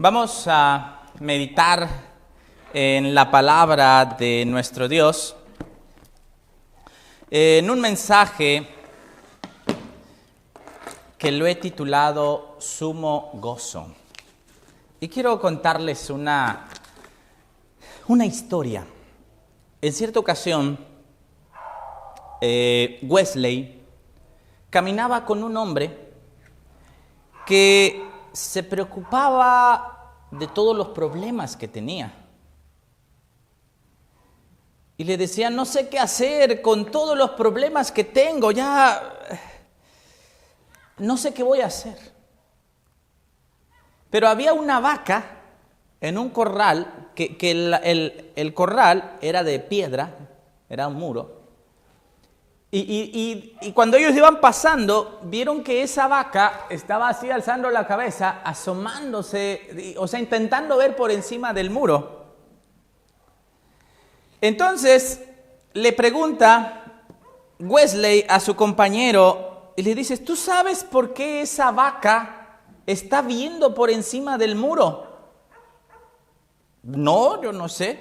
Vamos a meditar en la palabra de nuestro Dios en un mensaje que lo he titulado Sumo Gozo. Y quiero contarles una historia. En cierta ocasión, Wesley caminaba con un hombre que se preocupaba de todos los problemas que tenía. Y le decía, no sé qué hacer con todos los problemas que tengo, ya no sé qué voy a hacer. Pero había una vaca en un corral, que el corral era de piedra, era un muro. Y cuando ellos iban pasando, vieron que esa vaca estaba así alzando la cabeza, asomándose, o sea, intentando ver por encima del muro. Entonces le pregunta Wesley a su compañero y le dice, ¿tú sabes por qué esa vaca está viendo por encima del muro? No, yo no sé.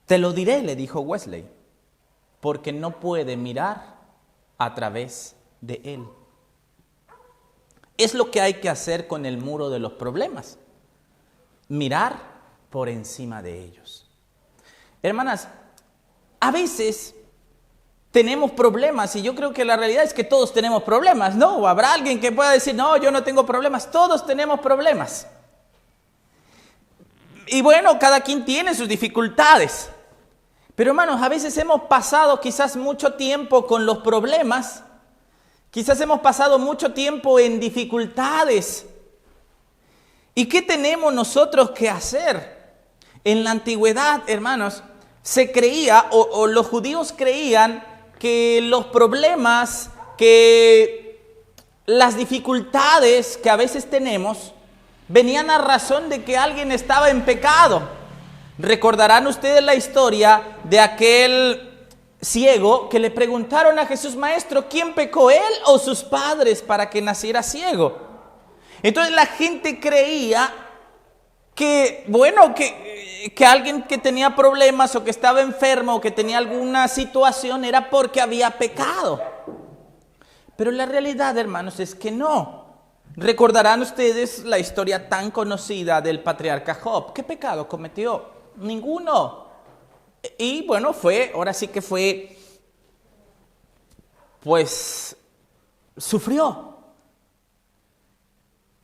Te lo diré, le dijo Wesley. Porque no puede mirar a través de él. Es lo que hay que hacer con el muro de los problemas. Mirar por encima de ellos. Hermanas, a veces tenemos problemas y yo creo que la realidad es que todos tenemos problemas, ¿no? Habrá alguien que pueda decir, no, yo no tengo problemas. Todos tenemos problemas. Y bueno, cada quien tiene sus dificultades. Pero hermanos, a veces hemos pasado quizás mucho tiempo con los problemas, quizás hemos pasado mucho tiempo en dificultades. ¿Y qué tenemos nosotros que hacer? En la antigüedad, hermanos, se creía, o los judíos creían que los problemas, que las dificultades que a veces tenemos, venían a razón de que alguien estaba en pecado. Recordarán ustedes la historia de aquel ciego que le preguntaron a Jesús, maestro, ¿quién pecó, él o sus padres para que naciera ciego? Entonces la gente creía que, bueno, que alguien que tenía problemas o que estaba enfermo o que tenía alguna situación era porque había pecado. Pero la realidad, hermanos, es que no. Recordarán ustedes la historia tan conocida del patriarca Job. ¿Qué pecado cometió? Ninguno. Y bueno, ahora sí que fue, pues, sufrió.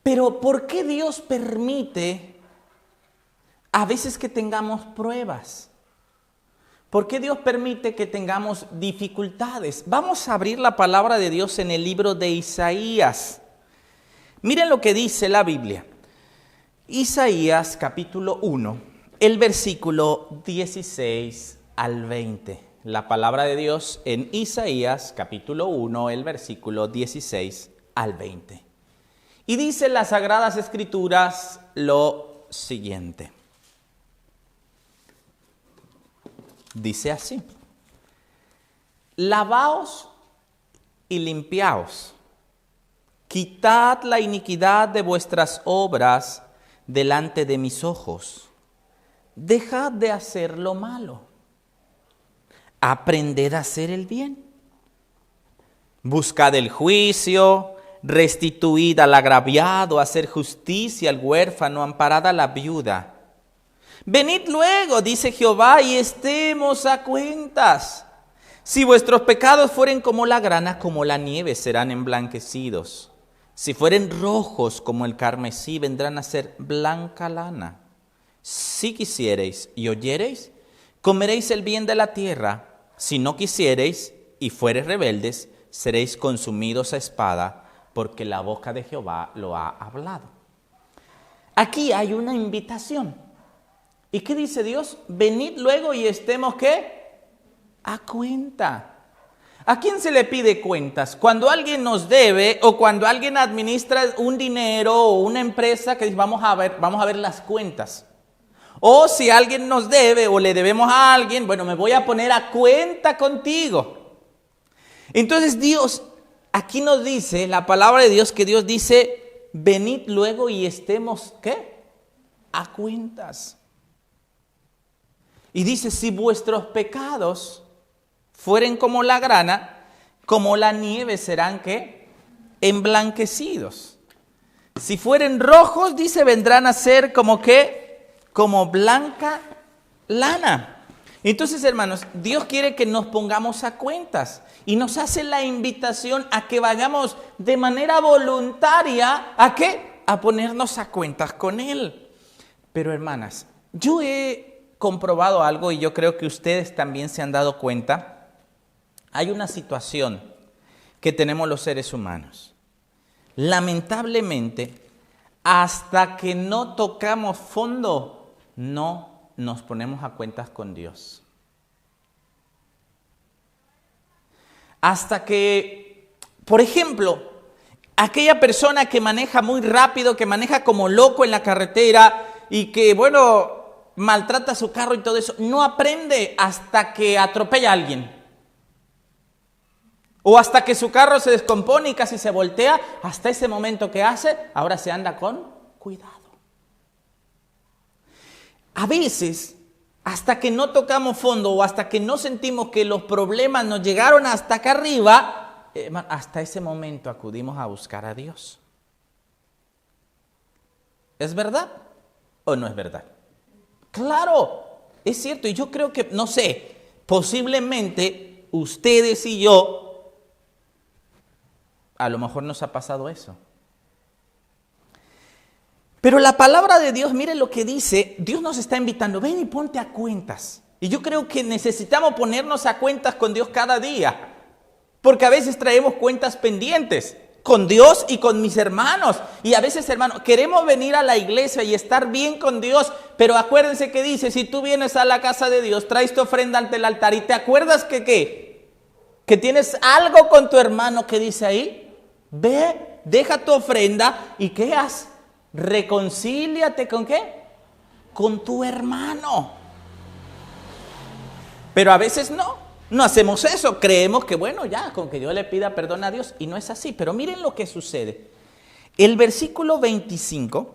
Pero ¿por qué Dios permite a veces que tengamos pruebas? ¿Por qué Dios permite que tengamos dificultades? Vamos a abrir la palabra de Dios en el libro de Isaías. Miren lo que dice la Biblia. Isaías capítulo 1. El versículo 16 al 20. La palabra de Dios en Isaías capítulo 1, el versículo 16 al 20. Y dice las Sagradas Escrituras lo siguiente. Dice así. Lavaos y limpiaos. Quitad la iniquidad de vuestras obras delante de mis ojos. Dejad de hacer lo malo. Aprended a hacer el bien. Buscad el juicio, restituid al agraviado, hacer justicia al huérfano, amparad a la viuda. Venid luego, dice Jehová, y estemos a cuentas. Si vuestros pecados fueren como la grana, como la nieve, serán emblanquecidos. Si fueren rojos como el carmesí, vendrán a ser blanca lana. Si quisiereis y oyereis, comeréis el bien de la tierra. Si no quisiereis y fuereis rebeldes, seréis consumidos a espada, porque la boca de Jehová lo ha hablado. Aquí hay una invitación. ¿Y qué dice Dios? Venid luego y estemos, ¿qué? A cuenta. ¿A quién se le pide cuentas? Cuando alguien nos debe o cuando alguien administra un dinero o una empresa que dice, vamos a ver las cuentas. O si alguien nos debe o le debemos a alguien, bueno, me voy a poner a cuenta contigo. Entonces Dios, aquí nos dice, la palabra de Dios, que Dios dice, venid luego y estemos, ¿qué? A cuentas. Y dice, si vuestros pecados fueren como la grana, como la nieve serán, ¿qué? Emblanquecidos. Si fueren rojos, dice, vendrán a ser como, ¿qué? Como blanca lana. Entonces, hermanos, Dios quiere que nos pongamos a cuentas y nos hace la invitación a que vayamos de manera voluntaria, ¿a qué? A ponernos a cuentas con Él. Pero, hermanas, yo he comprobado algo y yo creo que ustedes también se han dado cuenta. Hay una situación que tenemos los seres humanos. Lamentablemente, hasta que no tocamos fondo, no nos ponemos a cuentas con Dios. Hasta que, por ejemplo, aquella persona que maneja muy rápido, que maneja como loco en la carretera y que, bueno, maltrata su carro y todo eso, no aprende hasta que atropella a alguien. O hasta que su carro se descompone y casi se voltea, hasta ese momento que hace, ahora se anda con cuidado. A veces, hasta que no tocamos fondo o hasta que no sentimos que los problemas nos llegaron hasta acá arriba, hasta ese momento acudimos a buscar a Dios. ¿Es verdad o no es verdad? Claro, es cierto. Y yo creo que, no sé, posiblemente ustedes y yo, a lo mejor nos ha pasado eso. Pero la palabra de Dios, mire lo que dice, Dios nos está invitando, ven y ponte a cuentas. Y yo creo que necesitamos ponernos a cuentas con Dios cada día, porque a veces traemos cuentas pendientes con Dios y con mis hermanos. Y a veces, hermanos, queremos venir a la iglesia y estar bien con Dios, pero acuérdense que dice, si tú vienes a la casa de Dios, traes tu ofrenda ante el altar y te acuerdas que ¿qué? Que tienes algo con tu hermano que dice ahí, ve, deja tu ofrenda y ¿qué haces? Reconcíliate ¿con qué? Con tu hermano. Pero a veces no hacemos eso. Creemos que bueno, ya, con que yo le pida perdón a Dios. Y no es así. Pero miren lo que sucede. El versículo 25,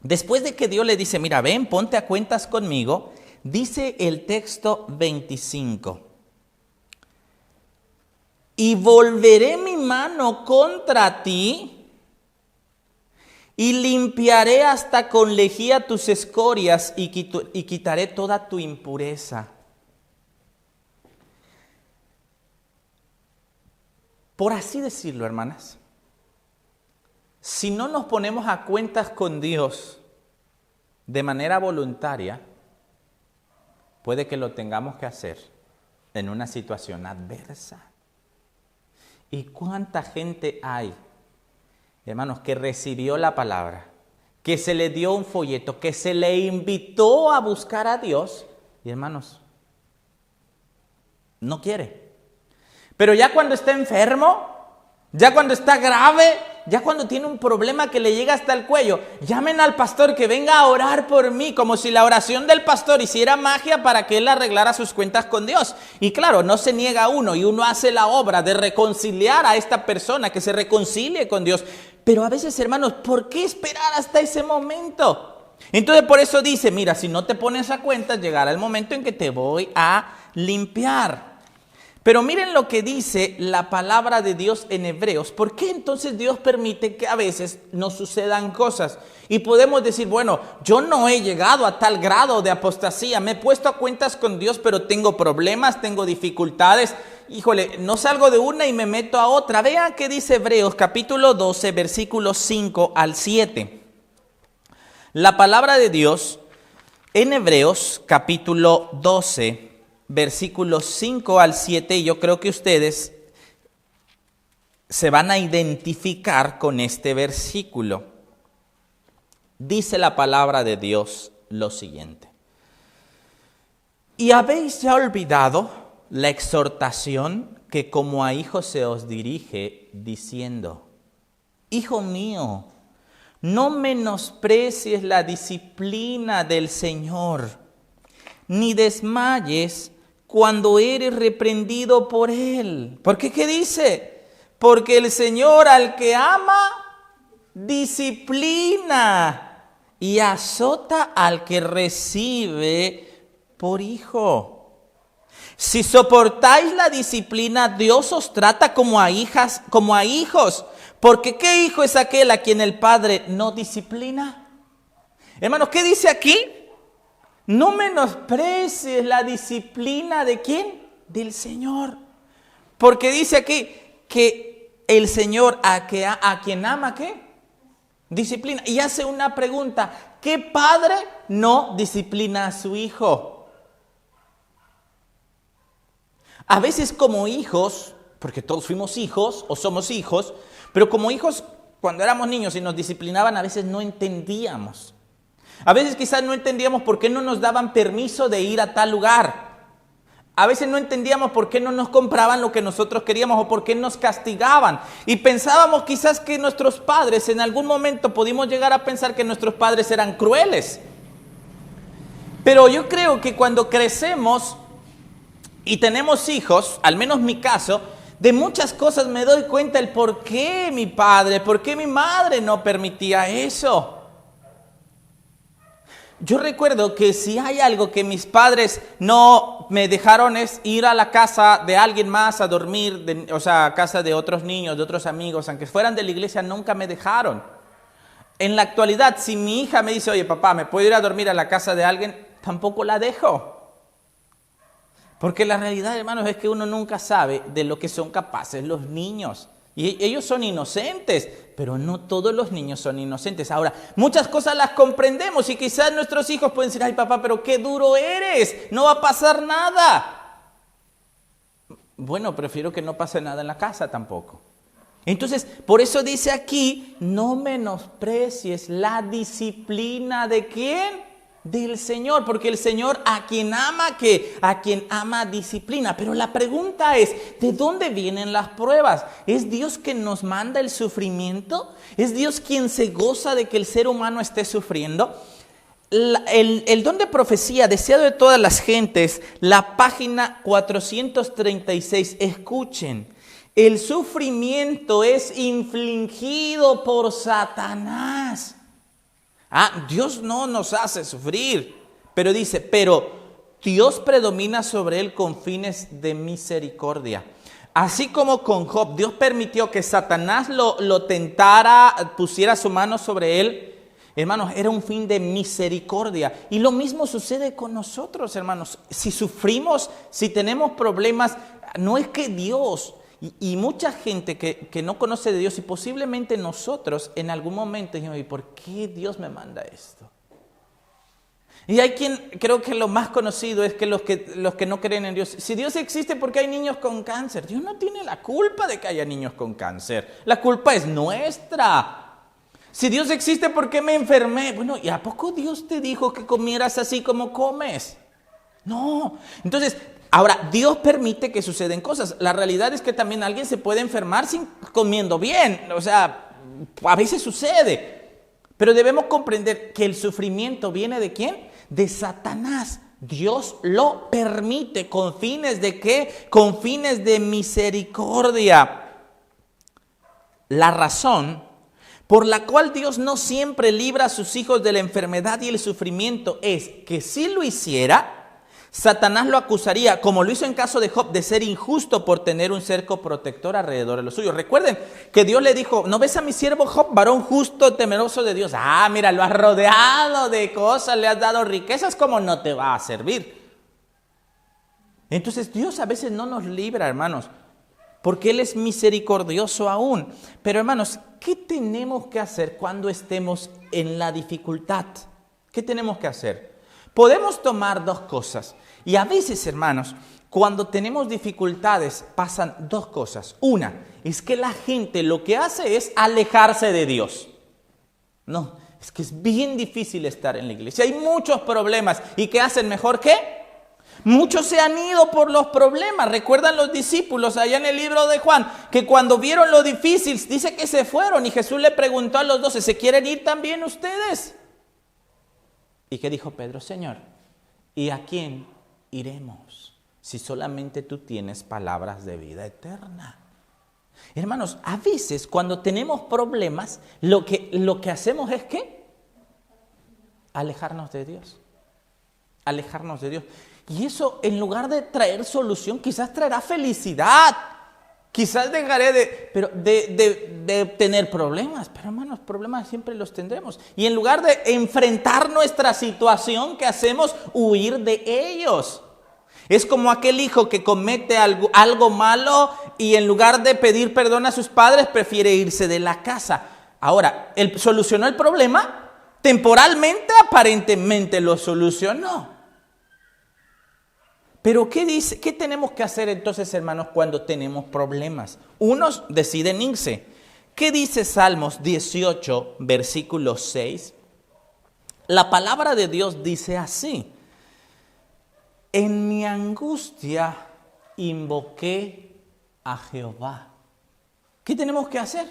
después de que Dios le dice, mira, ven, ponte a cuentas conmigo, dice el texto 25. Y volveré mi mano contra ti y limpiaré hasta con lejía tus escorias y quitaré toda tu impureza. Por así decirlo, hermanas, si no nos ponemos a cuentas con Dios de manera voluntaria, puede que lo tengamos que hacer en una situación adversa. ¿Y cuánta gente hay, hermanos, que recibió la palabra, que se le dio un folleto, que se le invitó a buscar a Dios, y hermanos, no quiere? Pero ya cuando está enfermo, ya cuando está grave, ya cuando tiene un problema que le llega hasta el cuello, llamen al pastor que venga a orar por mí, como si la oración del pastor hiciera magia para que él arreglara sus cuentas con Dios. Y claro, no se niega uno y uno hace la obra de reconciliar a esta persona, que se reconcilie con Dios. Pero a veces, hermanos, ¿por qué esperar hasta ese momento? Entonces por eso dice, mira, si no te pones a cuentas, llegará el momento en que te voy a limpiar. Pero miren lo que dice la palabra de Dios en Hebreos. ¿Por qué entonces Dios permite que a veces nos sucedan cosas? Y podemos decir, bueno, yo no he llegado a tal grado de apostasía. Me he puesto a cuentas con Dios, pero tengo problemas, tengo dificultades. Híjole, no salgo de una y me meto a otra. Vean qué dice Hebreos capítulo 12, versículos 5 al 7. La palabra de Dios en Hebreos capítulo 12, versículos 5 al 7, y yo creo que ustedes se van a identificar con este versículo. Dice la palabra de Dios lo siguiente. ¿Y habéis ya olvidado la exhortación que como a hijos se os dirige, diciendo, Hijo mío, no menosprecies la disciplina del Señor, ni desmayes cuando eres reprendido por Él? ¿Por qué? ¿Qué dice? Porque el Señor al que ama, disciplina y azota al que recibe por hijo. Si soportáis la disciplina, Dios os trata como a hijas, como a hijos. Porque ¿qué hijo es aquel a quien el Padre no disciplina? Hermanos, ¿qué dice aquí? No menosprecies la disciplina ¿de quién? Del Señor. Porque dice aquí que el Señor a quien ama, ¿qué? Disciplina. Y hace una pregunta. ¿Qué padre no disciplina a su hijo? A veces como hijos, porque todos fuimos hijos o somos hijos, pero como hijos cuando éramos niños y nos disciplinaban a veces no entendíamos. A veces quizás no entendíamos por qué no nos daban permiso de ir a tal lugar. A veces no entendíamos por qué no nos compraban lo que nosotros queríamos o por qué nos castigaban. Y pensábamos quizás que nuestros padres, en algún momento pudimos llegar a pensar que nuestros padres eran crueles. Pero yo creo que cuando crecemos y tenemos hijos, al menos mi caso, de muchas cosas me doy cuenta el por qué mi padre, por qué mi madre no permitía eso. Yo recuerdo que si hay algo que mis padres no me dejaron es ir a la casa de alguien más a dormir, o sea, a casa de otros niños, de otros amigos, aunque fueran de la iglesia, nunca me dejaron. En la actualidad, si mi hija me dice, oye papá, ¿me puedo ir a dormir a la casa de alguien? Tampoco la dejo. Porque la realidad, hermanos, es que uno nunca sabe de lo que son capaces los niños. Y ellos son inocentes, pero no todos los niños son inocentes. Ahora, muchas cosas las comprendemos y quizás nuestros hijos pueden decir, ay papá, pero qué duro eres, no va a pasar nada. Bueno, prefiero que no pase nada en la casa tampoco. Entonces, por eso dice aquí, no menosprecies la disciplina ¿de quién? Del Señor, porque el Señor a quien ama, ¿qué? A quien ama disciplina. Pero la pregunta es, ¿de dónde vienen las pruebas? ¿Es Dios quien nos manda el sufrimiento? ¿Es Dios quien se goza de que el ser humano esté sufriendo? El don de profecía, deseado de todas las gentes, la página 436, escuchen. El sufrimiento es infligido por Satanás. Dios no nos hace sufrir, pero dice, pero Dios predomina sobre él con fines de misericordia. Así como con Job, Dios permitió que Satanás lo tentara, pusiera su mano sobre él. Hermanos, era un fin de misericordia. Y lo mismo sucede con nosotros, hermanos. Si sufrimos, si tenemos problemas, no es que Dios... Y mucha gente que no conoce de Dios y posiblemente nosotros en algún momento dijimos, ¿y por qué Dios me manda esto? Y hay quien, creo que lo más conocido es que los que no creen en Dios, si Dios existe, ¿por qué hay niños con cáncer? Dios no tiene la culpa de que haya niños con cáncer, la culpa es nuestra. Si Dios existe, ¿por qué me enfermé? Bueno, ¿y a poco Dios te dijo que comieras así como comes? No, entonces... Ahora, Dios permite que suceden cosas. La realidad es que también alguien se puede enfermar comiendo bien. O sea, a veces sucede. Pero debemos comprender que el sufrimiento viene ¿de quién? De Satanás. Dios lo permite. ¿Con fines de qué? Con fines de misericordia. La razón por la cual Dios no siempre libra a sus hijos de la enfermedad y el sufrimiento es que si lo hiciera... Satanás lo acusaría, como lo hizo en caso de Job, de ser injusto por tener un cerco protector alrededor de los suyos. Recuerden que Dios le dijo, ¿no ves a mi siervo Job, varón justo, temeroso de Dios? Mira, lo has rodeado de cosas, le has dado riquezas, ¿cómo no te va a servir? Entonces Dios a veces no nos libra, hermanos, porque Él es misericordioso aún. Pero hermanos, ¿qué tenemos que hacer cuando estemos en la dificultad? ¿Qué tenemos que hacer? Podemos tomar dos cosas. Y a veces, hermanos, cuando tenemos dificultades, pasan dos cosas. Una, es que la gente lo que hace es alejarse de Dios. No, es que es bien difícil estar en la iglesia. Hay muchos problemas. ¿Y qué hacen mejor que? Muchos se han ido por los problemas. ¿Recuerdan los discípulos allá en el libro de Juan? Que cuando vieron lo difícil, dice que se fueron. Y Jesús le preguntó a los 12, ¿se quieren ir también ustedes? ¿Y qué dijo Pedro? Señor, ¿y a quién iremos si solamente tú tienes palabras de vida eterna? Hermanos, a veces cuando tenemos problemas, lo que hacemos es ¿qué? Alejarnos de Dios. Alejarnos de Dios. Y eso, en lugar de traer solución, quizás traerá felicidad. Quizás dejaré de tener problemas. Pero hermanos, problemas siempre los tendremos. Y en lugar de enfrentar nuestra situación, ¿qué hacemos? Huir de ellos. Es como aquel hijo que comete algo malo y en lugar de pedir perdón a sus padres, prefiere irse de la casa. Ahora, ¿él solucionó el problema? Temporalmente, aparentemente lo solucionó. Pero ¿qué dice? ¿Qué tenemos que hacer entonces, hermanos, cuando tenemos problemas? Unos deciden irse. ¿Qué dice Salmos 18, versículo 6? La palabra de Dios dice así: en mi angustia invoqué a Jehová. ¿Qué tenemos que hacer?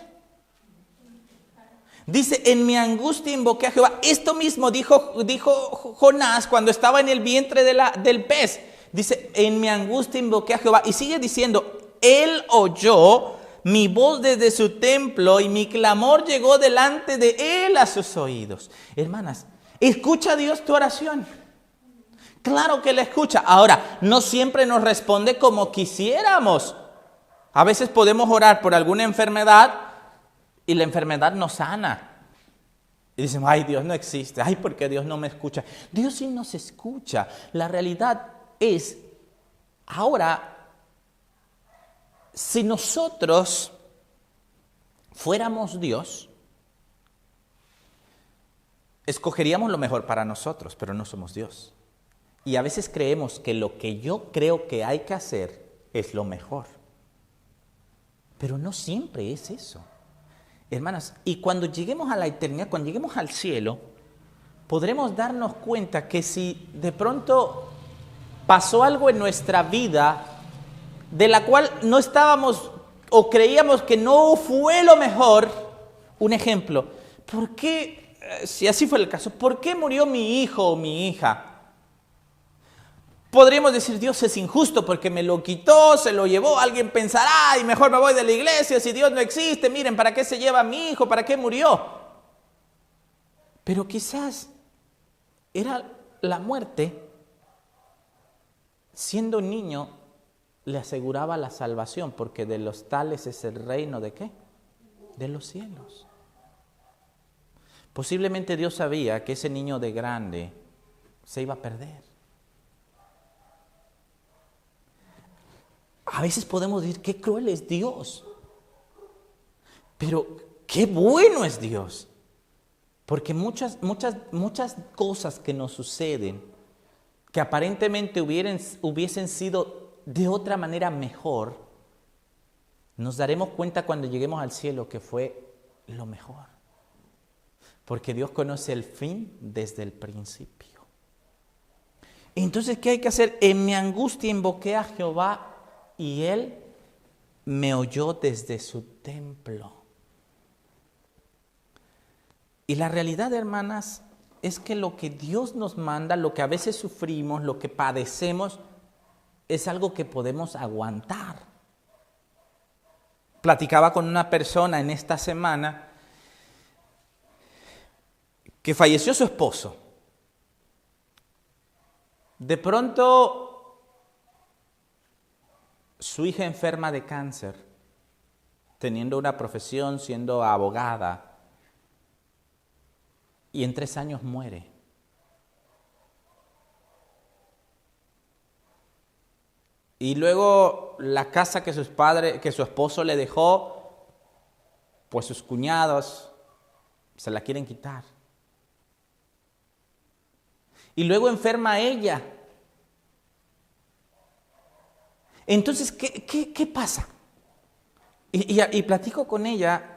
Dice, en mi angustia invoqué a Jehová. Esto mismo dijo Jonás cuando estaba en el vientre del pez. Dice, en mi angustia invoqué a Jehová. Y sigue diciendo, Él oyó mi voz desde su templo y mi clamor llegó delante de Él a sus oídos. Hermanas, ¿escucha Dios tu oración? Claro que la escucha. Ahora, no siempre nos responde como quisiéramos. A veces podemos orar por alguna enfermedad y la enfermedad nos sana. Y decimos, ay, Dios no existe. Ay, ¿por qué Dios no me escucha? Dios sí nos escucha. La realidad es, ahora, si nosotros fuéramos Dios, escogeríamos lo mejor para nosotros, pero no somos Dios. Y a veces creemos que lo que yo creo que hay que hacer es lo mejor. Pero no siempre es eso. Hermanas, y cuando lleguemos a la eternidad, cuando lleguemos al cielo, podremos darnos cuenta que si de pronto pasó algo en nuestra vida de la cual no estábamos o creíamos que no fue lo mejor, un ejemplo, ¿por qué, si así fue el caso, por qué murió mi hijo o mi hija? Podríamos decir, Dios es injusto porque me lo quitó, se lo llevó, alguien pensará y mejor me voy de la iglesia, si Dios no existe, miren, ¿para qué se lleva a mi hijo? ¿Para qué murió? Pero quizás era la muerte, siendo niño, le aseguraba la salvación, porque de los tales es el reino ¿de qué? De los cielos. Posiblemente Dios sabía que ese niño de grande se iba a perder. A veces podemos decir, qué cruel es Dios, pero qué bueno es Dios, porque muchas cosas que nos suceden, que aparentemente hubiesen sido de otra manera mejor, nos daremos cuenta cuando lleguemos al cielo que fue lo mejor, porque Dios conoce el fin desde el principio. Entonces, ¿qué hay que hacer? En mi angustia invoqué a Jehová, y Él me oyó desde su templo. Y la realidad, hermanas, es que lo que Dios nos manda, lo que a veces sufrimos, lo que padecemos, es algo que podemos aguantar. Platicaba con una persona en esta semana que falleció su esposo. De pronto, su hija enferma de cáncer, teniendo una profesión, siendo abogada, y en 3 años muere. Y luego la casa que su esposo le dejó, pues sus cuñados se la quieren quitar. Y luego enferma ella. Entonces, ¿qué pasa? Y platico con ella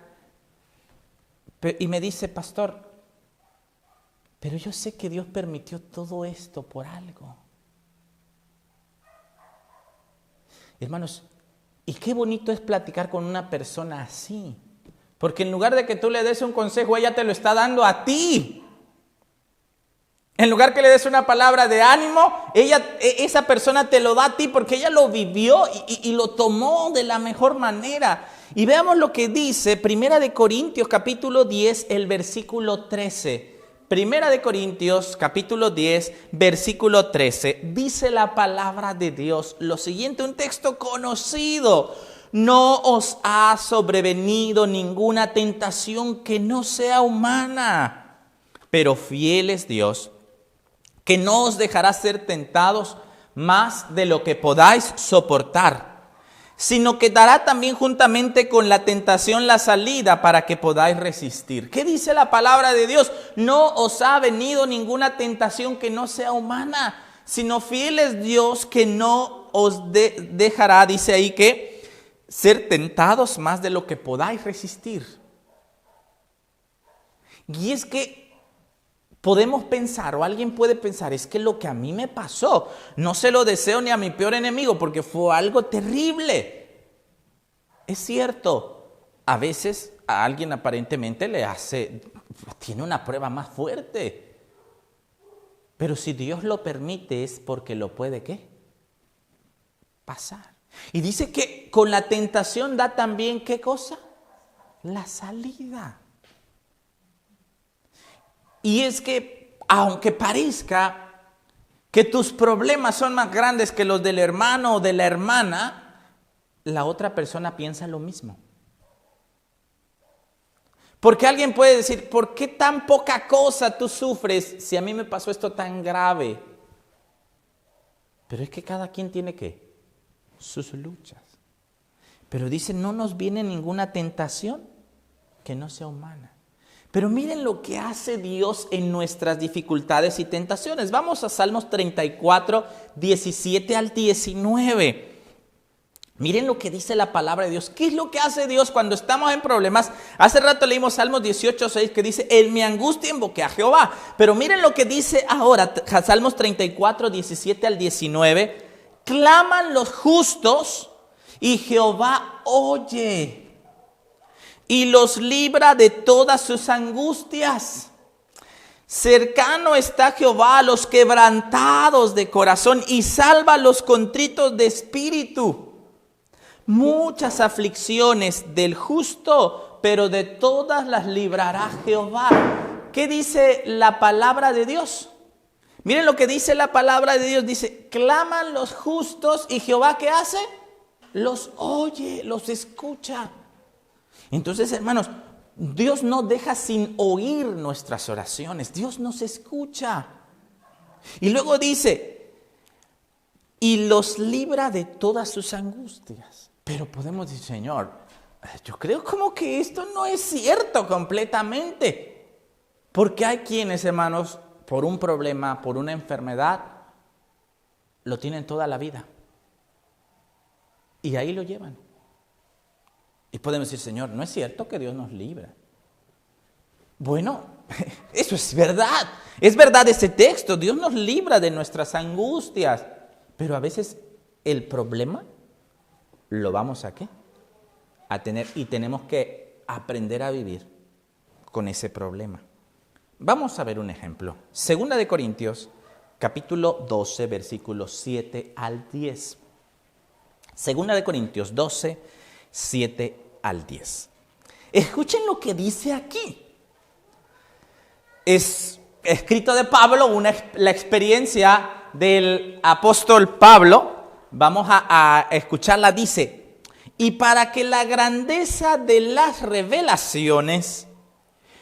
y me dice, pastor, pero yo sé que Dios permitió todo esto por algo. Hermanos, y qué bonito es platicar con una persona así, porque en lugar de que tú le des un consejo, ella te lo está dando a ti. En lugar que le des una palabra de ánimo, esa persona te lo da a ti porque ella lo vivió y lo tomó de la mejor manera. Y veamos lo que dice Primera de Corintios capítulo 10, el versículo 13. Primera de Corintios capítulo 10, versículo 13. Dice la palabra de Dios lo siguiente, un texto conocido. No os ha sobrevenido ninguna tentación que no sea humana, pero fiel es Dios, que no os dejará ser tentados más de lo que podáis soportar, sino que dará también juntamente con la tentación la salida para que podáis resistir. ¿Qué dice la palabra de Dios? No os ha venido ninguna tentación que no sea humana, sino fiel es Dios que no os dejará, dice ahí que, ser tentados más de lo que podáis resistir. Y es que podemos pensar, o alguien puede pensar, es que lo que a mí me pasó, no se lo deseo ni a mi peor enemigo, porque fue algo terrible. Es cierto, a veces a alguien aparentemente tiene una prueba más fuerte. Pero si Dios lo permite es porque lo puede, ¿qué? Pasar. Y dice que con la tentación da también, ¿qué cosa? La salida. Y es que, aunque parezca que tus problemas son más grandes que los del hermano o de la hermana, la otra persona piensa lo mismo. Porque alguien puede decir, ¿por qué tan poca cosa tú sufres si a mí me pasó esto tan grave? Pero es que cada quien tiene ¿qué? Sus luchas. Pero dice, no nos viene ninguna tentación que no sea humana. Pero miren lo que hace Dios en nuestras dificultades y tentaciones. Vamos a Salmos 34, 17 al 19. Miren lo que dice la palabra de Dios. ¿Qué es lo que hace Dios cuando estamos en problemas? Hace rato leímos Salmos 18, 6 que dice, en mi angustia invoqué a Jehová. Pero miren lo que dice ahora, Salmos 34, 17 al 19. Claman los justos y Jehová oye y los libra de todas sus angustias. Cercano está Jehová a los quebrantados de corazón y salva a los contritos de espíritu. Muchas aflicciones del justo, pero de todas las librará Jehová. ¿Qué dice la palabra de Dios? Miren lo que dice la palabra de Dios. Dice, claman los justos y Jehová ¿qué hace? Los oye, los escucha. Entonces, hermanos, Dios no deja sin oír nuestras oraciones. Dios nos escucha. Y luego dice, y los libra de todas sus angustias. Pero podemos decir, Señor, yo creo como que esto no es cierto completamente. Porque hay quienes, hermanos, por un problema, por una enfermedad, lo tienen toda la vida. Y ahí lo llevan. Y podemos decir, Señor, ¿no es cierto que Dios nos libra? Bueno, eso es verdad. Es verdad ese texto. Dios nos libra de nuestras angustias. Pero a veces el problema lo vamos a ¿qué? A tener y tenemos que aprender a vivir con ese problema. Vamos a ver un ejemplo. Segunda de Corintios, capítulo 12, versículos 7 al 10. Segunda de Corintios 12, 7 al 10. Escuchen lo que dice aquí. Es escrito de Pablo, la experiencia del apóstol Pablo. Vamos a escucharla. Dice, y para que la grandeza de las revelaciones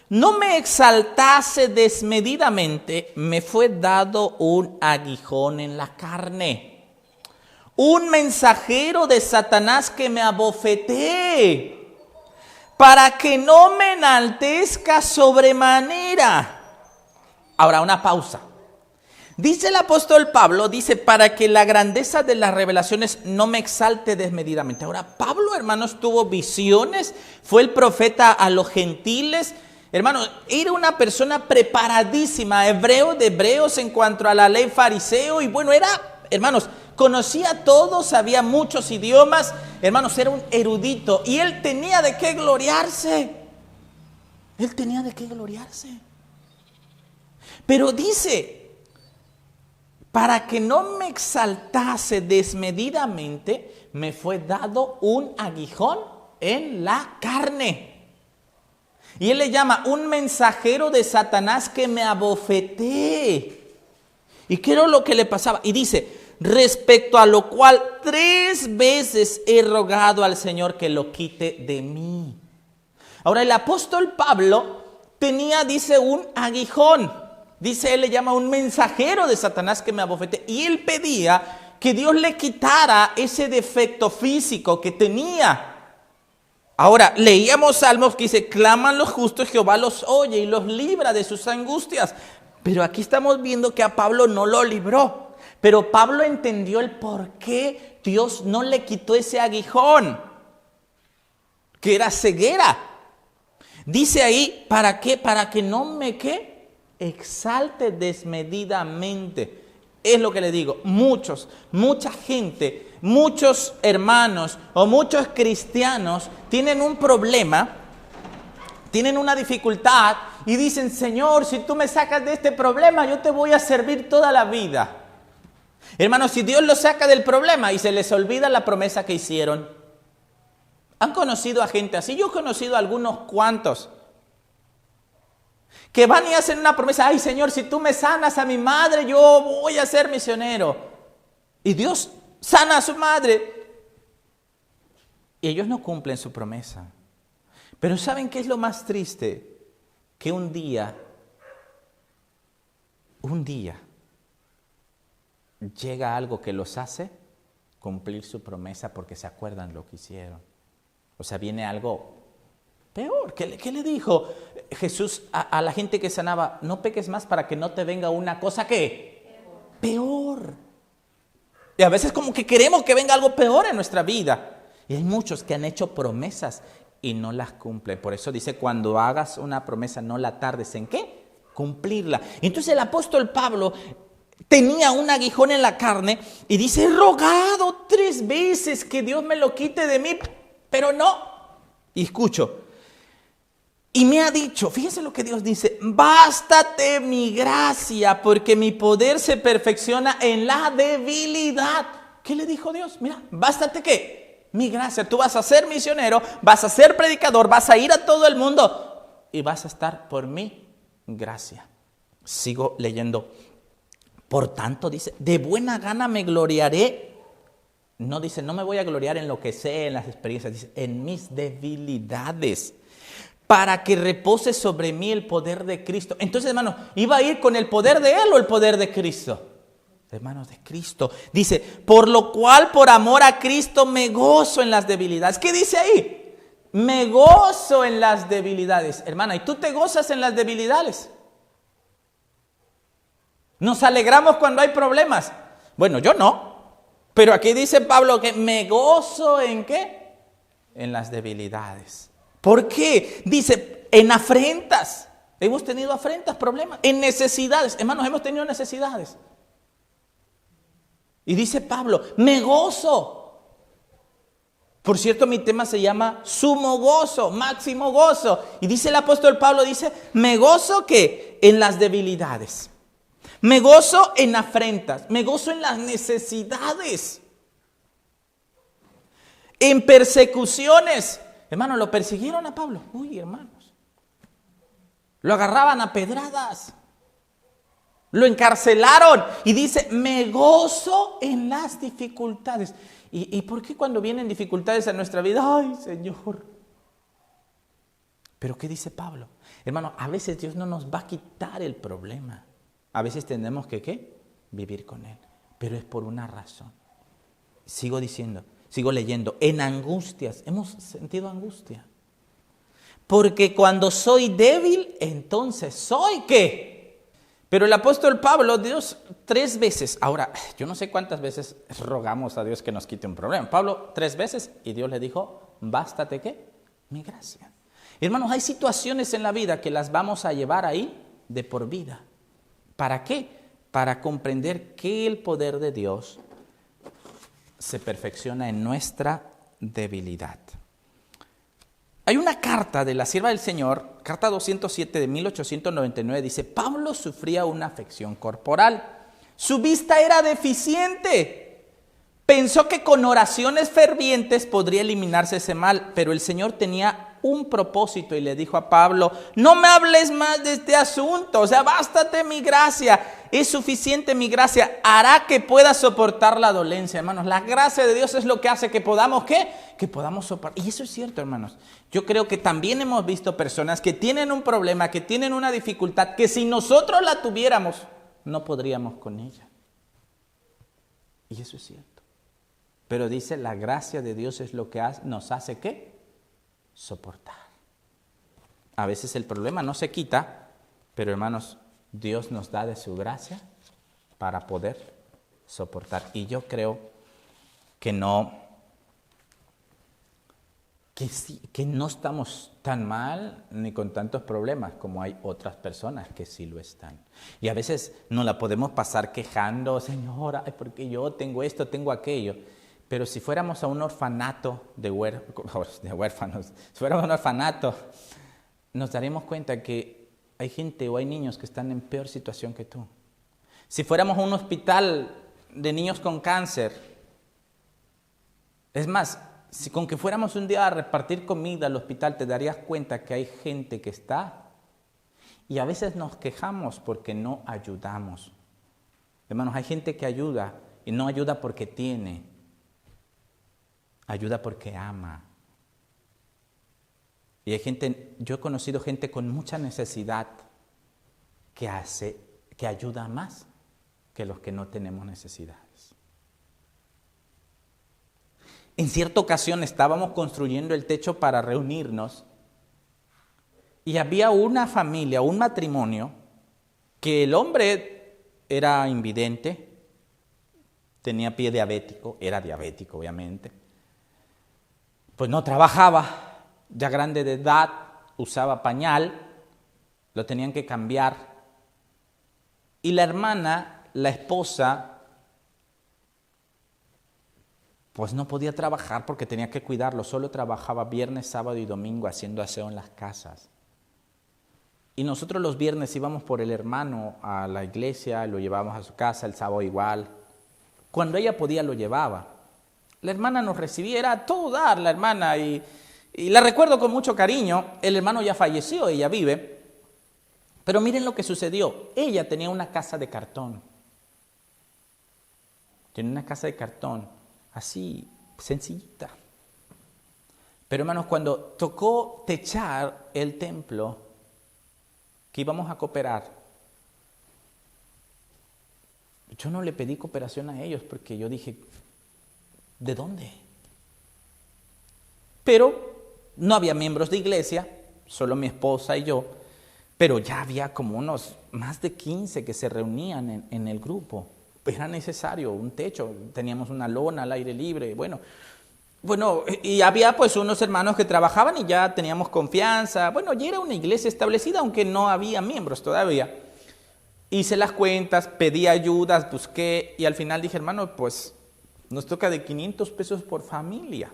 no me exaltase desmedidamente, me fue dado un aguijón en la carne, un mensajero de Satanás que me abofetee, para que no me enaltezca sobremanera. Ahora, una pausa. Dice el apóstol Pablo, dice, para que la grandeza de las revelaciones no me exalte desmedidamente. Ahora, Pablo, hermanos, tuvo visiones, fue el profeta a los gentiles. Hermano, era una persona preparadísima, hebreo de hebreos en cuanto a la ley fariseo. Y bueno, hermanos, conocía todo, sabía muchos idiomas. Hermanos, era un erudito. Y él tenía de qué gloriarse. Él tenía de qué gloriarse. Pero dice, para que no me exaltase desmedidamente, me fue dado un aguijón en la carne. Y él le llama un mensajero de Satanás que me abofetee. ¿Y qué era lo que le pasaba? Y dice, respecto a lo cual 3 veces he rogado al Señor que lo quite de mí. Ahora el apóstol Pablo tenía, dice, un aguijón. Dice, él le llama un mensajero de Satanás que me abofetee. Y él pedía que Dios le quitara ese defecto físico que tenía. Ahora, leíamos Salmos que dice, claman los justos, Jehová los oye y los libra de sus angustias. Pero aquí estamos viendo que a Pablo no lo libró. Pero Pablo entendió el por qué Dios no le quitó ese aguijón, que era ceguera. Dice ahí, ¿para qué? Para que no me exalte desmedidamente. Es lo que le digo, mucha gente, muchos hermanos o muchos cristianos tienen un problema, tienen una dificultad y dicen, Señor, si tú me sacas de este problema, yo te voy a servir toda la vida. Hermanos, si Dios los saca del problema y se les olvida la promesa que hicieron. ¿Han conocido a gente así? Yo he conocido a algunos cuantos que van y hacen una promesa. Ay, Señor, si tú me sanas a mi madre, yo voy a ser misionero. Y Dios sana a su madre. Y ellos no cumplen su promesa. Pero ¿saben qué es lo más triste? Que un día, llega algo que los hace cumplir su promesa porque se acuerdan lo que hicieron. O sea, viene algo peor. ¿Qué le dijo Jesús a la gente que sanaba? No peques más para que no te venga una cosa que peor. Y a veces como que queremos que venga algo peor en nuestra vida. Y hay muchos que han hecho promesas y no las cumplen. Por eso dice, cuando hagas una promesa, no la tardes en ¿qué? Cumplirla. Entonces el apóstol Pablo tenía un aguijón en la carne y dice, he rogado 3 veces que Dios me lo quite de mí, pero no. Y escucho, y me ha dicho, fíjense lo que Dios dice, bástate mi gracia, porque mi poder se perfecciona en la debilidad. ¿Qué le dijo Dios? Mira, bástate ¿qué? Mi gracia. Tú vas a ser misionero, vas a ser predicador, vas a ir a todo el mundo y vas a estar por mi gracia. Sigo leyendo. Por tanto, dice, de buena gana me gloriaré. No dice, no me voy a gloriar en lo que sé, en las experiencias. Dice, en mis debilidades, para que repose sobre mí el poder de Cristo. Entonces, hermano, ¿iba a ir con el poder de Él o el poder de Cristo? Hermanos, de Cristo. Dice, por lo cual, por amor a Cristo, me gozo en las debilidades. ¿Qué dice ahí? Me gozo en las debilidades. Hermana, ¿y tú te gozas en las debilidades? Nos alegramos cuando hay problemas. Bueno, yo no. Pero aquí dice Pablo que me gozo ¿en qué? En las debilidades. ¿Por qué? Dice, en afrentas. Hemos tenido afrentas, problemas. En necesidades. Hermanos, hemos tenido necesidades. Y dice Pablo, me gozo. Por cierto, mi tema se llama sumo gozo, máximo gozo. Y dice el apóstol Pablo, dice, me gozo ¿qué? En las debilidades. Me gozo en afrentas, me gozo en las necesidades, en persecuciones. Hermanos, lo persiguieron a Pablo. Uy, hermanos. Lo agarraban a pedradas. Lo encarcelaron. Y dice, me gozo en las dificultades. ¿Y por qué cuando vienen dificultades a nuestra vida? Ay, Señor. Pero ¿qué dice Pablo? Hermano, a veces Dios no nos va a quitar el problema. A veces tenemos que ¿qué? Vivir con Él. Pero es por una razón. Sigo diciendo, sigo leyendo. En angustias, hemos sentido angustia. Porque cuando soy débil, entonces soy ¿qué? Pero el apóstol Pablo, Dios 3 veces. Ahora, yo no sé cuántas veces rogamos a Dios que nos quite un problema. Pablo 3 veces y Dios le dijo, bástate ¿qué? Mi gracia. Hermanos, hay situaciones en la vida que las vamos a llevar ahí de por vida. ¿Para qué? Para comprender que el poder de Dios se perfecciona en nuestra debilidad. Hay una carta de la sierva del Señor, carta 207 de 1899, dice, Pablo sufría una afección corporal. Su vista era deficiente, Pensó que con oraciones fervientes podría eliminarse ese mal, pero el Señor tenía un propósito y le dijo a Pablo: no me hables más de este asunto, o sea, bástate mi gracia, es suficiente mi gracia, hará que puedas soportar la dolencia. Hermanos, la gracia de Dios es lo que hace que podamos, ¿qué? Que podamos soportar. Y eso es cierto, hermanos. Yo creo que también hemos visto personas que tienen un problema, que tienen una dificultad, que si nosotros la tuviéramos, no podríamos con ella. Y eso es cierto. Pero dice, la gracia de Dios es lo que nos hace, ¿qué? Soportar. A veces el problema no se quita, pero hermanos, Dios nos da de su gracia para poder soportar. Y yo creo que que no estamos tan mal ni con tantos problemas como hay otras personas que sí lo están. Y a veces nos la podemos pasar quejando: Señor, ay, porque yo tengo esto, tengo aquello. Pero si fuéramos a un orfanato de huérfanos, si fuéramos a un orfanato, nos daremos cuenta que hay gente o hay niños que están en peor situación que tú. Si fuéramos a un hospital de niños con cáncer, es más, si con que fuéramos un día a repartir comida al hospital, te darías cuenta que hay gente que está, y a veces nos quejamos porque no ayudamos. Hermanos, hay gente que ayuda y no ayuda porque tiene, ayuda porque ama. Y hay gente, yo he conocido gente con mucha necesidad que ayuda más que los que no tenemos necesidades. En cierta ocasión estábamos construyendo el techo para reunirnos y había una familia, un matrimonio, que el hombre era invidente, tenía pie diabético, era diabético obviamente, pues no trabajaba, ya grande de edad, usaba pañal, lo tenían que cambiar. Y la hermana, la esposa, pues no podía trabajar porque tenía que cuidarlo, solo trabajaba viernes, sábado y domingo haciendo aseo en las casas. Y nosotros los viernes íbamos por el hermano a la iglesia, lo llevábamos a su casa, el sábado igual. Cuando ella podía lo llevaba. La hermana nos recibía, era a todo dar la hermana, y la recuerdo con mucho cariño. El hermano ya falleció, ella vive, pero miren lo que sucedió. Ella tenía una casa de cartón. Tenía una casa de cartón, así, sencillita. Pero hermanos, cuando tocó techar el templo, que íbamos a cooperar, yo no le pedí cooperación a ellos porque yo dije, ¿de dónde? Pero no había miembros de iglesia, solo mi esposa y yo, pero ya había como unos más de 15 que se reunían en el grupo. Era necesario un techo, teníamos una lona al aire libre, bueno, y había pues unos hermanos que trabajaban y ya teníamos confianza. Bueno, ya era una iglesia establecida, aunque no había miembros todavía. Hice las cuentas, pedí ayudas, busqué, y al final dije, hermano, pues nos toca de 500 pesos por familia.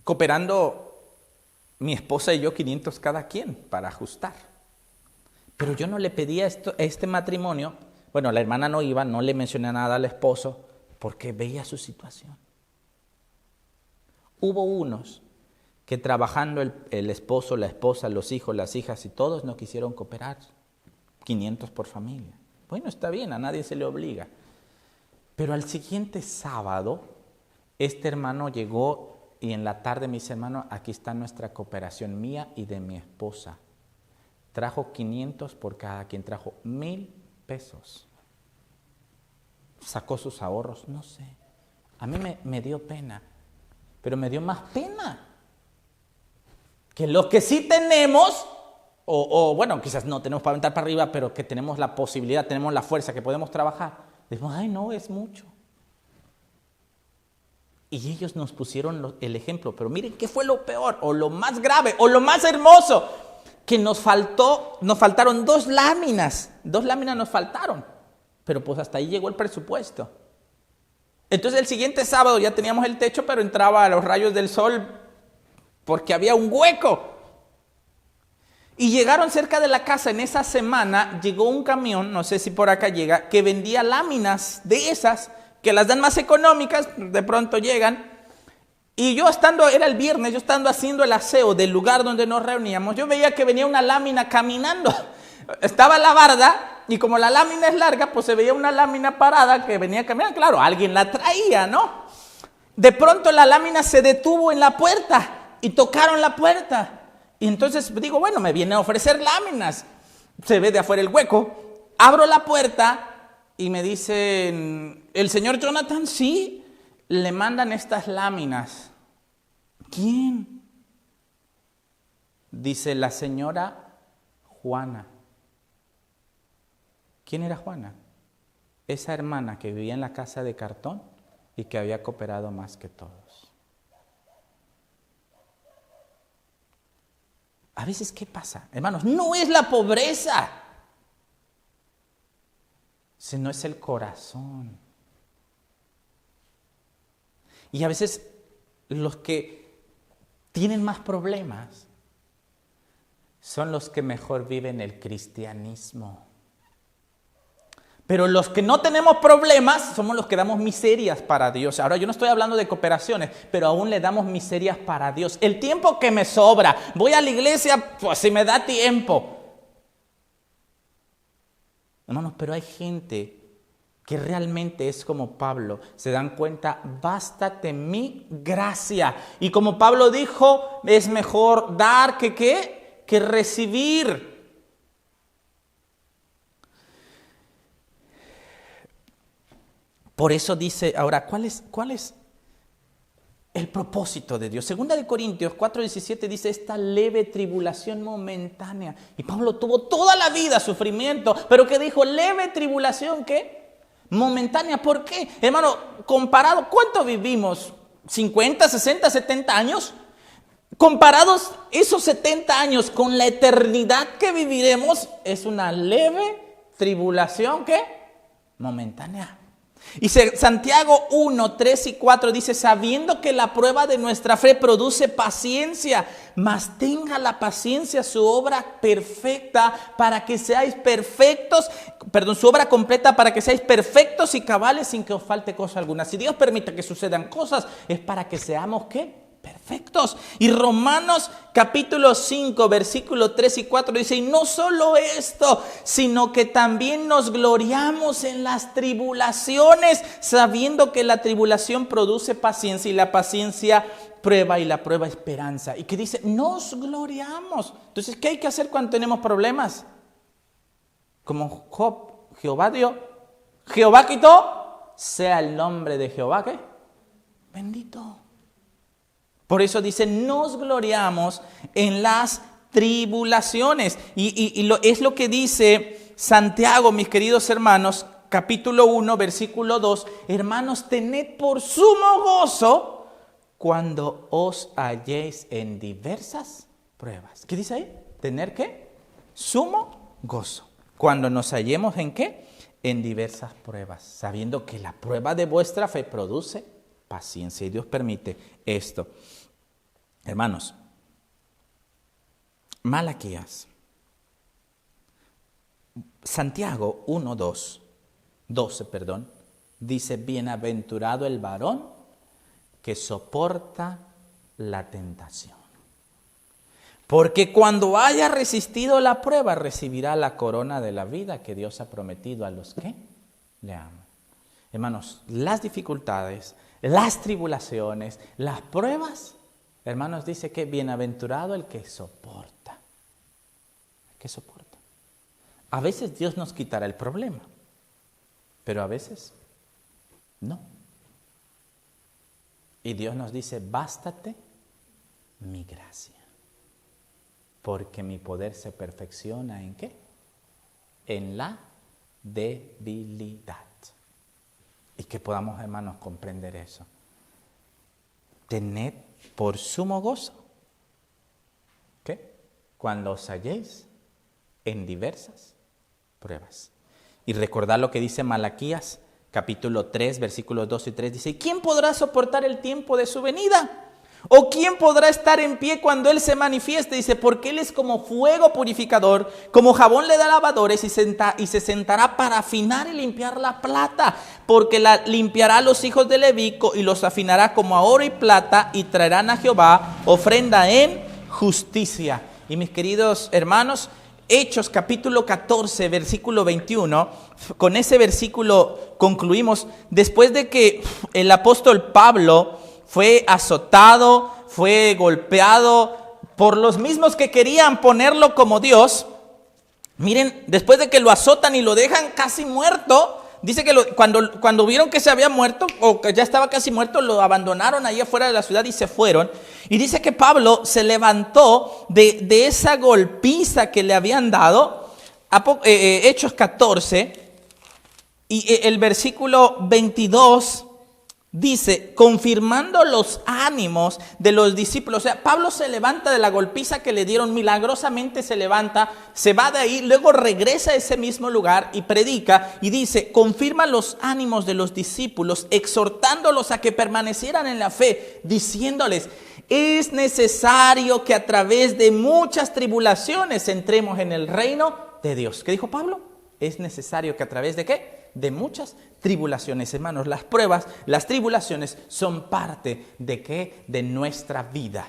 Cooperando mi esposa y yo 500 cada quien para ajustar. Pero yo no le pedí este matrimonio. Bueno, la hermana no iba, no le mencioné nada al esposo porque veía su situación. Hubo unos que trabajando el esposo, la esposa, los hijos, las hijas y todos no quisieron cooperar. 500 por familia. Bueno, está bien, a nadie se le obliga. Pero al siguiente sábado, este hermano llegó y en la tarde me dice, hermano, aquí está nuestra cooperación mía y de mi esposa. Trajo 500 por cada quien, trajo 1,000 pesos. Sacó sus ahorros, no sé. A mí me dio pena, pero me dio más pena que los que sí tenemos, o bueno, quizás no tenemos para aventar para arriba, pero que tenemos la posibilidad, tenemos la fuerza, que podemos trabajar. Decimos, ay, no, es mucho. Y ellos nos pusieron el ejemplo, pero miren qué fue lo peor, o lo más grave, o lo más hermoso, que nos faltaron 2 láminas. 2 láminas nos faltaron, pero pues hasta ahí llegó el presupuesto. Entonces el siguiente sábado ya teníamos el techo, pero entraba a los rayos del sol porque había un hueco. Y llegaron cerca de la casa. En esa semana llegó un camión, no sé si por acá llega, que vendía láminas de esas, que las dan más económicas, de pronto llegan. Y yo era el viernes, yo estando haciendo el aseo del lugar donde nos reuníamos, yo veía que venía una lámina caminando. Estaba la barda y como la lámina es larga, pues se veía una lámina parada que venía caminando. Claro, alguien la traía, ¿no? De pronto la lámina se detuvo en la puerta y tocaron la puerta. Y entonces digo, bueno, me vienen a ofrecer láminas. Se ve de afuera el hueco. Abro la puerta y me dicen, ¿el señor Jonathan? Sí, le mandan estas láminas. ¿Quién? Dice la señora Juana. ¿Quién era Juana? Esa hermana que vivía en la casa de cartón y que había cooperado más que todos. A veces, ¿qué pasa? Hermanos, no es la pobreza, sino es el corazón. Y a veces los que tienen más problemas son los que mejor viven el cristianismo. Pero los que no tenemos problemas somos los que damos miserias para Dios. Ahora, yo no estoy hablando de cooperaciones, pero aún le damos miserias para Dios. El tiempo que me sobra, voy a la iglesia, pues si me da tiempo. Hermanos, pero hay gente que realmente es como Pablo, se dan cuenta, bástate mi gracia. Y como Pablo dijo, es mejor dar que recibir. Por eso dice, ahora, ¿cuál es el propósito de Dios? Segunda de Corintios 4:17 dice, esta leve tribulación momentánea. Y Pablo tuvo toda la vida sufrimiento, pero ¿qué dijo? Leve tribulación, ¿qué? Momentánea. ¿Por qué? Hermano, comparado, ¿cuánto vivimos? ¿50, 60, 70 años? Comparados esos 70 años con la eternidad que viviremos, es una leve tribulación, ¿qué? Momentánea. Y Santiago 1, 3 y 4 dice, sabiendo que la prueba de nuestra fe produce paciencia, mas tenga la paciencia su obra perfecta para que seáis perfectos, su obra completa para que seáis perfectos y cabales sin que os falte cosa alguna. Si Dios permite que sucedan cosas, es para que seamos, ¿qué? Perfectos. Y Romanos capítulo 5, versículo 3 y 4 dice, y no solo esto, sino que también nos gloriamos en las tribulaciones, sabiendo que la tribulación produce paciencia y la paciencia prueba y la prueba esperanza. Y que dice, nos gloriamos. Entonces, ¿qué hay que hacer cuando tenemos problemas? Como Job, Jehová dio, Jehová quitó, sea el nombre de Jehová, ¿qué? Bendito. Por eso dice, nos gloriamos en las tribulaciones. Es lo que dice Santiago, mis queridos hermanos, capítulo 1, versículo 2. Hermanos, tened por sumo gozo cuando os halléis en diversas pruebas. ¿Qué dice ahí? ¿Tener qué? Sumo gozo. Cuando nos hallemos en qué? En diversas pruebas, sabiendo que la prueba de vuestra fe produce paciencia. Y Dios permite esto. Hermanos, Malaquías, Santiago 12, dice, bienaventurado el varón que soporta la tentación. Porque cuando haya resistido la prueba, recibirá la corona de la vida que Dios ha prometido a los que le aman. Hermanos, las dificultades, las tribulaciones, las pruebas, hermanos, dice que bienaventurado el que soporta. El que soporta. A veces Dios nos quitará el problema, pero a veces no. Y Dios nos dice, bástate mi gracia, porque mi poder se perfecciona ¿en qué? En la debilidad. Y que podamos, hermanos, comprender eso. Tened por sumo gozo, ¿qué? Cuando os halléis en diversas pruebas. Y recordad lo que dice Malaquías, capítulo 3, versículos 2 y 3. Dice, ¿quién podrá soportar el tiempo de su venida? ¿O quién podrá estar en pie cuando Él se manifieste? Dice, porque Él es como fuego purificador, como jabón le da lavadores y se sentará para afinar y limpiar la plata, porque la limpiará a los hijos de Leví y los afinará como a oro y plata y traerán a Jehová ofrenda en justicia. Y mis queridos hermanos, Hechos capítulo 14, versículo 21, con ese versículo concluimos, después de que el apóstol Pablo fue azotado, fue golpeado por los mismos que querían ponerlo como Dios. Miren, después de que lo azotan y lo dejan casi muerto, dice que cuando vieron que se había muerto o que ya estaba casi muerto, lo abandonaron ahí afuera de la ciudad y se fueron. Y dice que Pablo se levantó de esa golpiza que le habían dado, Hechos 14, y el versículo 22 dice, confirmando los ánimos de los discípulos. O sea, Pablo se levanta de la golpiza que le dieron, milagrosamente se levanta, se va de ahí, luego regresa a ese mismo lugar y predica y dice, confirma los ánimos de los discípulos, exhortándolos a que permanecieran en la fe, diciéndoles, es necesario que a través de muchas tribulaciones entremos en el reino de Dios. ¿Qué dijo Pablo? Es necesario que a través de ¿qué? De muchas tribulaciones, hermanos. Las pruebas, las tribulaciones son parte de ¿qué? De nuestra vida.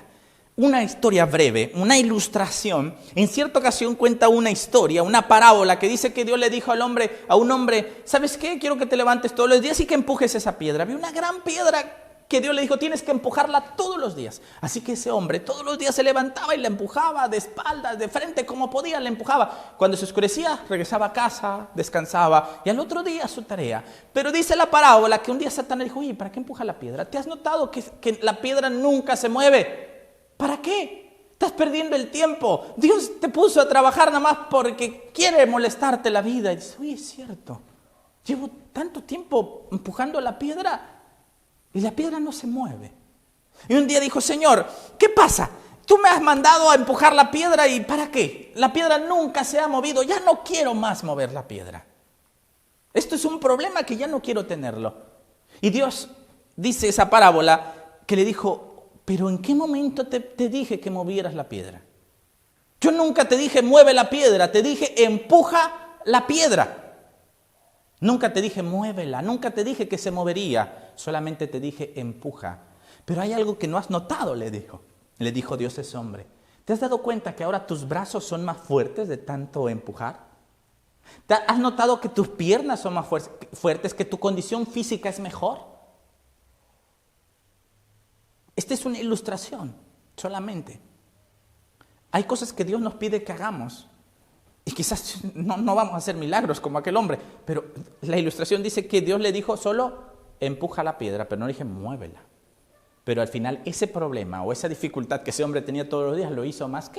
Una historia breve, una ilustración. En cierta ocasión cuenta una historia, una parábola que dice que Dios le dijo a un hombre, ¿sabes qué? Quiero que te levantes todos los días y que empujes esa piedra. Había una gran piedra que Dios le dijo, tienes que empujarla todos los días. Así que ese hombre todos los días se levantaba y la empujaba de espaldas, de frente, como podía, la empujaba. Cuando se oscurecía, regresaba a casa, descansaba y al otro día a su tarea. Pero dice la parábola que un día Satanás le dijo, oye, ¿para qué empuja la piedra? ¿Te has notado que la piedra nunca se mueve? ¿Para qué? Estás perdiendo el tiempo. Dios te puso a trabajar nada más porque quiere molestarte la vida. Y dice, oye, es cierto, llevo tanto tiempo empujando la piedra y la piedra no se mueve. Y un día dijo, Señor, ¿qué pasa? Tú me has mandado a empujar la piedra y ¿para qué? La piedra nunca se ha movido, ya no quiero más mover la piedra. Esto es un problema que ya no quiero tenerlo. Y Dios dice esa parábola que le dijo, pero ¿en qué momento te dije que movieras la piedra? Yo nunca te dije mueve la piedra, te dije empuja la piedra. Nunca te dije muévela, nunca te dije que se movería, solamente te dije empuja. Pero hay algo que no has notado, le dijo Dios a ese hombre. ¿Te has dado cuenta que ahora tus brazos son más fuertes de tanto empujar? ¿Has notado que tus piernas son más fuertes, que tu condición física es mejor? Esta es una ilustración, solamente. Hay cosas que Dios nos pide que hagamos. Y quizás no vamos a hacer milagros como aquel hombre, pero la ilustración dice que Dios le dijo solo empuja la piedra, pero no le dije muévela. Pero al final ese problema o esa dificultad que ese hombre tenía todos los días lo hizo más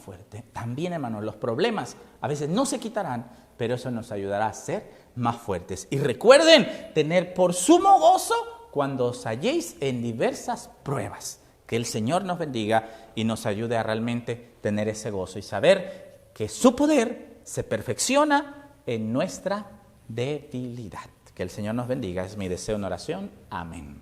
fuerte. También, hermanos, los problemas a veces no se quitarán, pero eso nos ayudará a ser más fuertes. Y recuerden tener por sumo gozo cuando os halléis en diversas pruebas. Que el Señor nos bendiga y nos ayude a realmente tener ese gozo y saber que su poder se perfecciona en nuestra debilidad. Que el Señor nos bendiga, es mi deseo en oración. Amén.